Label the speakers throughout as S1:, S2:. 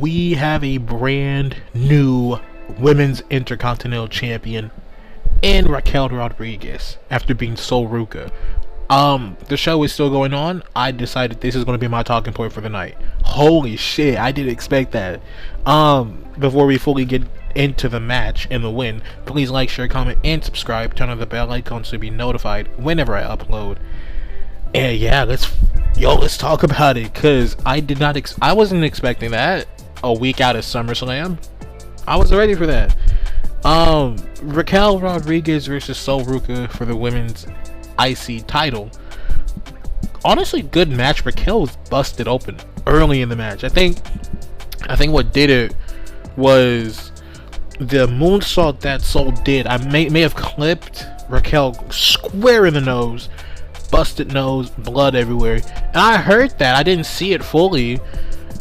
S1: we have a brand new women's intercontinental champion in Raquel Rodriguez after being Sol Ruca. The show is still going on. I decided this is going to be my talking point for the night. Holy shit, I didn't expect that. Before we fully get into the match and the win, please like, share, comment, and subscribe. Turn on the bell icon to be notified whenever I upload. And yeah, let's talk about it, cause I wasn't expecting that a week out of SummerSlam. I wasn't ready for that. Raquel Rodriguez versus Sol Ruca for the women's IC title. Honestly, good match. Raquel was busted open early in the match. I think what did it was the moonsault that Sol did. I may have clipped Raquel square in the nose, busted nose, blood everywhere. And I heard that. I didn't see it fully.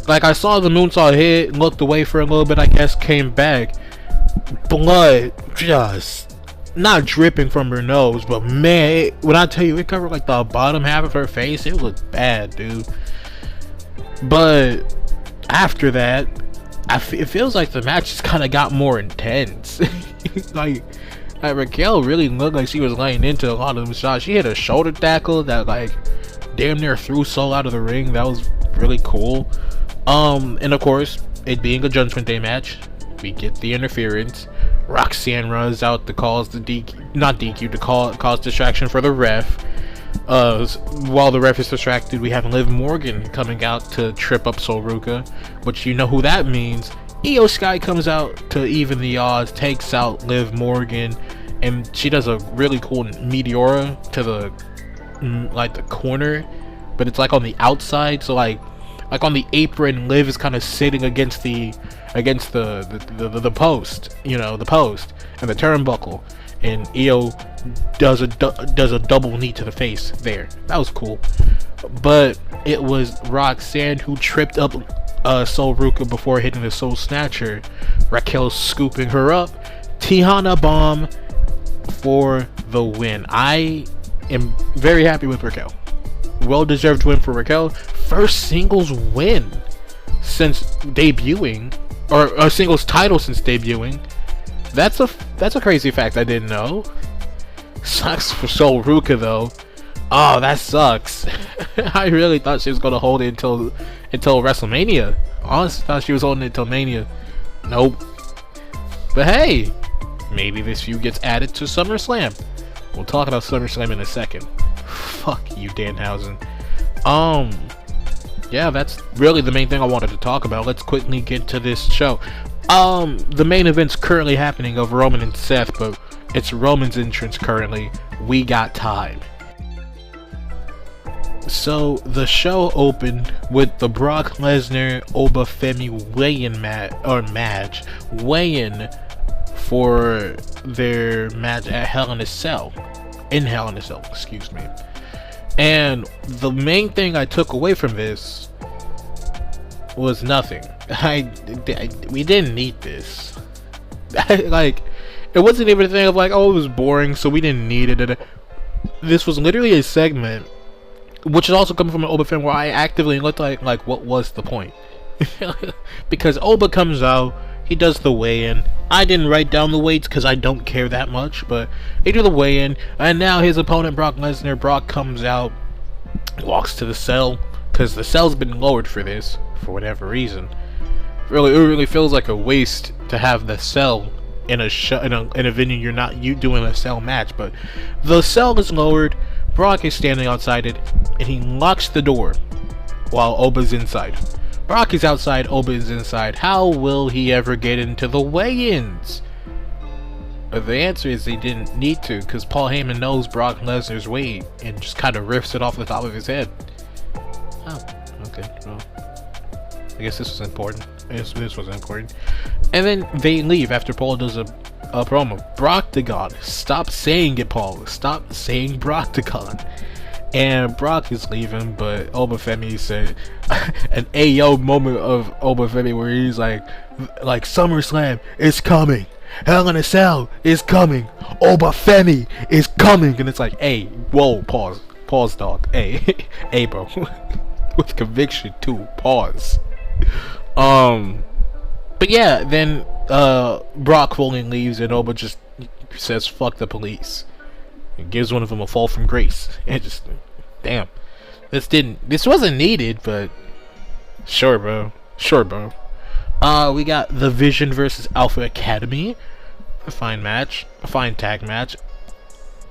S1: Like, I saw the moonsault hit, looked away for a little bit, I guess, came back. Blood just not dripping from her nose, but man, when I tell you, it covered like the bottom half of her face. It looked bad, dude. But after that, it feels like the match just kind of got more intense. like Raquel really looked like she was laying into a lot of them shots. She hit a shoulder tackle that like damn near threw Sol out of the ring. That was really cool. And of course, it being a Judgment Day match, we get the interference. Roxanne runs out to cause the cause distraction for the ref. While the ref is distracted, we have Liv Morgan coming out to trip up Sol Ruca, which you know who that means. Io Sky comes out to even the odds, takes out Liv Morgan, and she does a really cool Meteora to the the corner, but it's like on the outside, so like on the apron, Liv is kind of sitting against the post, you know, the post and the turnbuckle, and Io does a double knee to the face there. That was cool. But it was Roxanne who tripped up Sol Ruca before hitting the Soul Snatcher. Raquel scooping her up. Tejana Bomb for the win. I am very happy with Raquel. Well deserved win for Raquel. First singles win since debuting, or a singles title since debuting. That's a crazy fact I didn't know. Sucks for Sol Ruca though. Oh, that sucks. I really thought she was gonna hold it until WrestleMania. Honestly, thought she was holding it until Mania. Nope. But hey, maybe this feud gets added to SummerSlam. We'll talk about SummerSlam in a second. Fuck you, Danhausen. Yeah, that's really the main thing I wanted to talk about. Let's quickly get to this show. The main event's currently happening of Roman and Seth, but it's Roman's entrance currently. We got time. So the show opened with the Brock Lesnar Obafemi match weigh-in for their match at Hell in a Cell. Excuse me. And the main thing I took away from this was nothing. We didn't need this. Like, it wasn't even a thing of like, oh, it was boring, so we didn't need it. This was literally a segment, which is also coming from an Oba fan, where I actively looked like what was the point? Because Oba comes out, he does the weigh-in. I didn't write down the weights because I don't care that much, but he did the weigh-in, and now his opponent Brock comes out, walks to the cell, because the cell's been lowered for this, for whatever reason. It really feels like a waste to have the cell in a venue you're not doing a cell match, but the cell is lowered. Brock is standing outside it, and he locks the door while Oba's inside. Brock is outside, Oba is inside. How will he ever get into the weigh-ins? The answer is he didn't need to, because Paul Heyman knows Brock Lesnar's weight and just kind of riffs it off the top of his head. Oh, okay. Well, I guess this was important. This was important. And then they leave after Paul does a promo. Broctagon. Stop saying it, Paul. Stop saying Broctagon. And Brock is leaving, but Obafemi said an AO moment of Obafemi where he's like SummerSlam is coming, Hell in a Cell is coming, Obafemi is coming, and it's like, hey, whoa, pause, dog, hey, hey, bro, with conviction too, pause. But yeah, then Brock fully leaves and Oba just says fuck the police. It gives one of them a fall from grace. And just damn. This wasn't needed, but sure bro. Sure bro. We got The Vision versus Alpha Academy. A fine match. A fine tag match.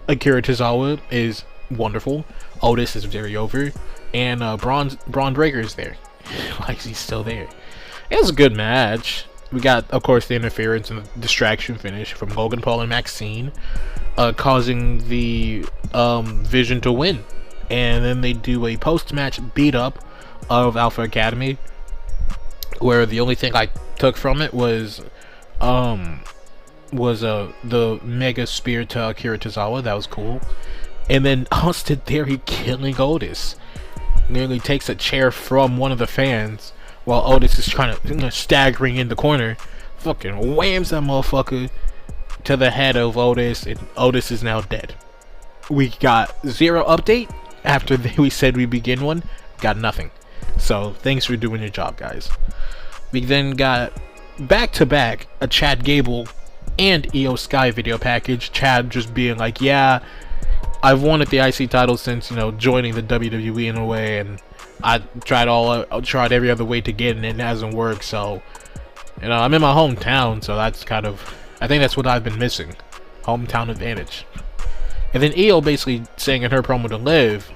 S1: Akira Tozawa is wonderful. Otis is very over. And Braun Breaker is there. Why is he still there? It was a good match. We got, of course, the interference and the distraction finish from Logan Paul and Maxine, causing the Vision to win. And then they do a post-match beat-up of Alpha Academy, where the only thing I took from it was the Mega Spear to Akira Tozawa. That was cool. And then Austin Theory killing Otis. Nearly takes a chair from one of the fans while Otis is trying to staggering in the corner. Fucking whams that motherfucker to the head of Otis, and Otis is now dead. We got zero update after we said we begin one. Got nothing. So thanks for doing your job, guys. We then got back to back a Chad Gable and Io Sky video package. Chad just being like, yeah, I've wanted the IC title since, you know, joining the WWE in a way, and I tried every other way to get it, and it hasn't worked. So, you know, I'm in my hometown, so that's kind of, I think that's what I've been missing, hometown advantage. And then Io basically saying in her promo to Liv,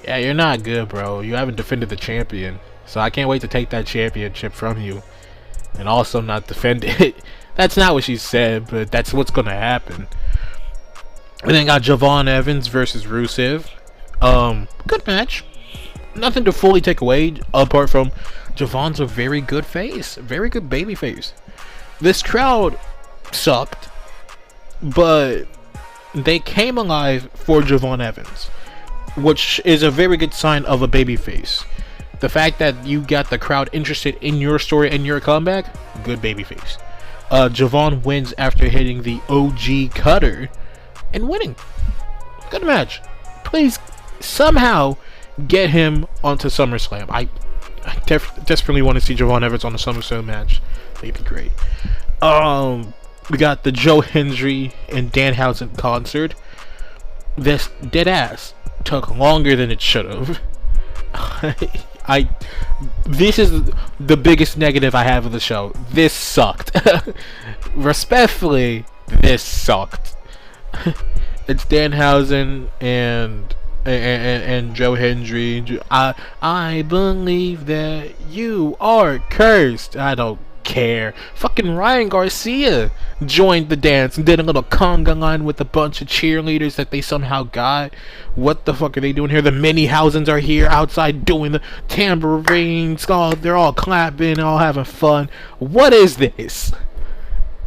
S1: yeah, you're not good, bro. You haven't defended the champion, so I can't wait to take that championship from you, and also not defend it. That's not what she said, but that's what's gonna happen. And then got Javon Evans versus Rusev. Good match. Nothing to fully take away apart from Javon's a very good face, very good baby face. This crowd sucked, but they came alive for Javon Evans, which is a very good sign of a baby face. The fact that you got the crowd interested in your story and your comeback, good baby face. Javon wins after hitting the OG cutter and winning. Good match. Please somehow get him onto SummerSlam. I desperately want to see Javon Evans on the SummerSlam match. It'd be great. We got the Joe Hendry and Danhausen concert. This dead ass took longer than it should have. This is the biggest negative I have of the show. This sucked. Respectfully, this sucked. It's Danhausen and Joe Hendry. I believe that you are cursed. I don't care. Fucking Ryan Garcia joined the dance and did a little conga line with a bunch of cheerleaders that they somehow got. What the fuck are they doing here? The Mini-Housens are here outside doing the tambourines. They're all clapping, all having fun. What is this?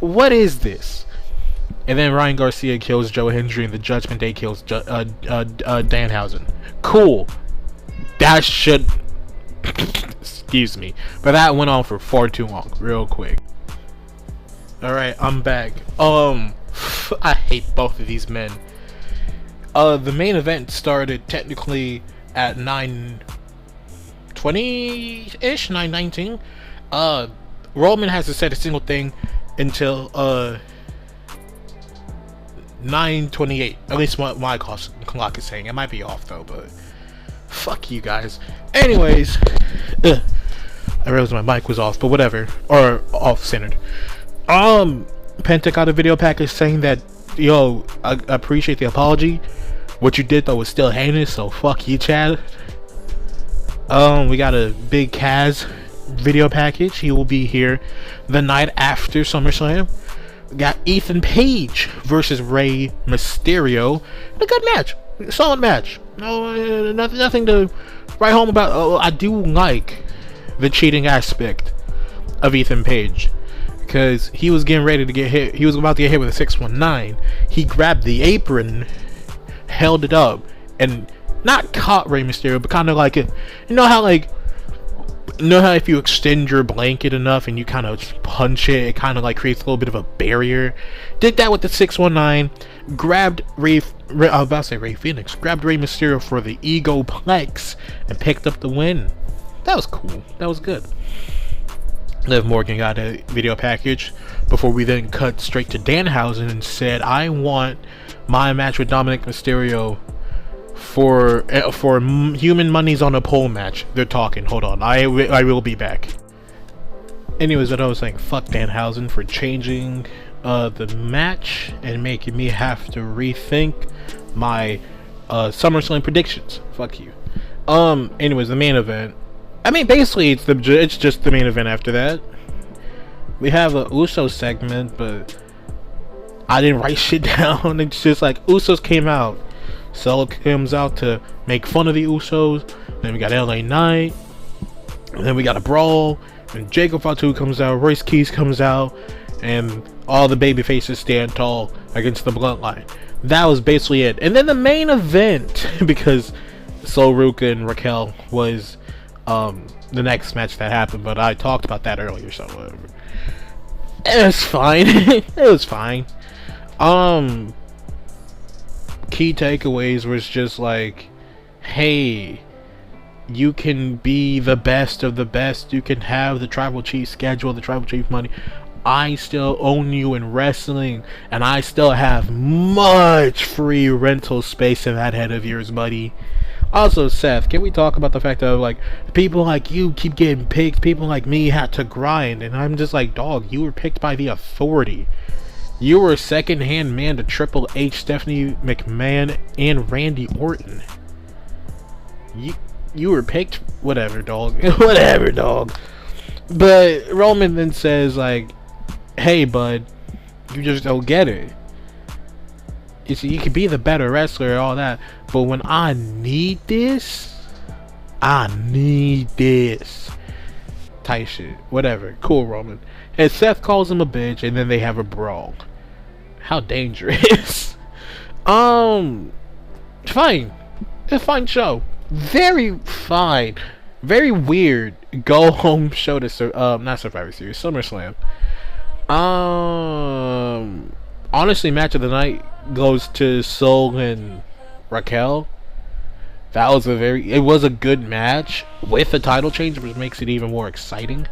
S1: What is this? And then Ryan Garcia kills Joe Hendry, and the Judgment Day kills Danhausen. Cool. That should... Excuse me. But that went on for far too long. Real quick. Alright, I'm back. I hate both of these men. The main event started technically at 9:20-ish, 9:19. Roman hasn't said a single thing until 9:28. At least my clock is saying. It might be off though, but fuck you guys. Anyways, I realized my mic was off, but whatever, or off centered. Penta got a video package saying that, yo, I appreciate the apology. What you did though was still heinous, so fuck you, Chad. We got a big Kaz video package. He will be here the night after SummerSlam. We got Ethan Page versus Rey Mysterio. A good match, solid match. No, nothing to write home about. I do like the cheating aspect of Ethan Page, because he was getting ready to get hit. He was about to get hit with a 619. He grabbed the apron, held it up, and not caught Rey Mysterio, but kind of like it. You know how if you extend your blanket enough and you kind of punch it, it kind of like creates a little bit of a barrier. Did that with the 619. Grabbed I was about to say Rey Fenix. Grabbed Rey Mysterio for the Egoplex and picked up the win. That was cool. That was good. Liv Morgan got a video package before we then cut straight to Danhausen and said, I want my match with Dominic Mysterio for Human Money's on a pole match. They're talking. Hold on. I will be back. Anyways, what I was saying, fuck Danhausen for changing the match and making me have to rethink my SummerSlam predictions. Fuck you. Anyways, the main event. I mean, basically, it's just the main event after that. We have a Uso segment, but I didn't write shit down. It's just like, Usos came out. Solo comes out to make fun of the Usos. Then we got LA Knight. And then we got a brawl. And Jacob Fatu comes out. Royce Keys comes out. And all the baby faces stand tall against the Bloodline. That was basically it. And then the main event, because Sol Ruka and Raquel was the next match that happened, but I talked about that earlier, so whatever. It was fine. It was fine. Key takeaways was just like, hey, you can be the best of the best, you can have the Tribal Chief schedule, the Tribal Chief money. I still own you in wrestling, and I still have much free rental space in that head of yours, buddy. Also, Seth, can we talk about the fact that, like, people like you keep getting picked, people like me had to grind, and I'm just like, dog, you were picked by the Authority. You were a second-hand man to Triple H, Stephanie McMahon, and Randy Orton. You were picked, whatever, dog. Whatever, dog. But Roman then says, like, hey, bud, you just don't get it. You see, you could be the better wrestler and all that, but when I need this, type shit. Whatever. Cool, Roman. And Seth calls him a bitch, and then they have a brawl. How dangerous. Fine. A fine show. Very fine. Very weird. Go home show to not Survivor Series, SummerSlam. Honestly, match of the night goes to Sol and Raquel. That was it was a good match with a title change, which makes it even more exciting.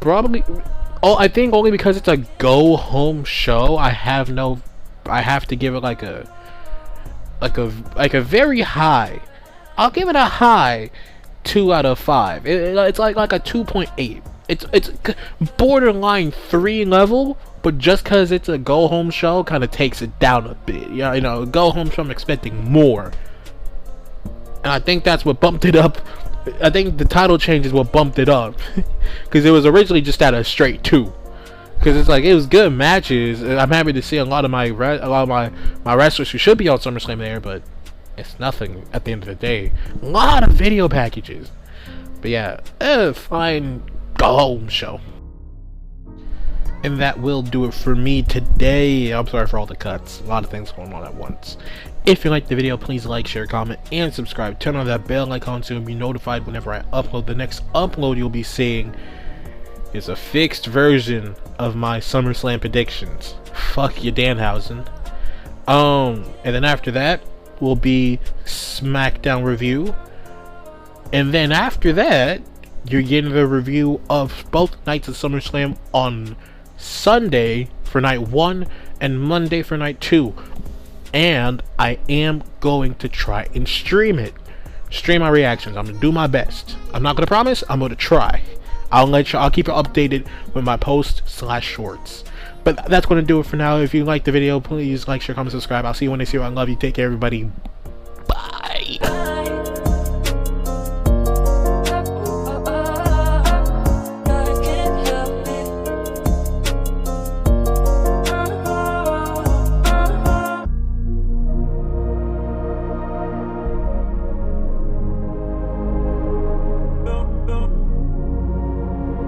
S1: Probably, I think only because it's a go home show, I have to give it like a very high. I'll give it a high 2 out of 5. It's like a 2.8. It's borderline 3 level, but just because it's a go home show kind of takes it down a bit. Yeah, you know, go home show I'm expecting more, and I think that's what bumped it up. I think the title change is what bumped it up, because it was originally just at a straight 2. Because it's like, it was good matches. I'm happy to see a lot of my wrestlers who should be on SummerSlam there, but it's nothing at the end of the day. A lot of video packages, but yeah, fine go home show. And that will do it for me today. I'm sorry for all the cuts. A lot of things going on at once. If you liked the video, please like, share, comment, and subscribe. Turn on that bell icon so you'll be notified whenever I upload. The next upload you'll be seeing is a fixed version of my SummerSlam predictions. Fuck you, Danhausen. And then after that will be SmackDown review. And then after that, you're getting the review of both nights of SummerSlam on Sunday for night 1 and Monday for night 2. And I am going to try and stream it. Stream my reactions. I'm gonna do my best. I'm not gonna promise, I'm gonna try. I'll keep you updated with my post/shorts. But that's gonna do it for now. If you like the video, please like, share, comment, subscribe. I'll see you when I see you. I love you. Take care, everybody.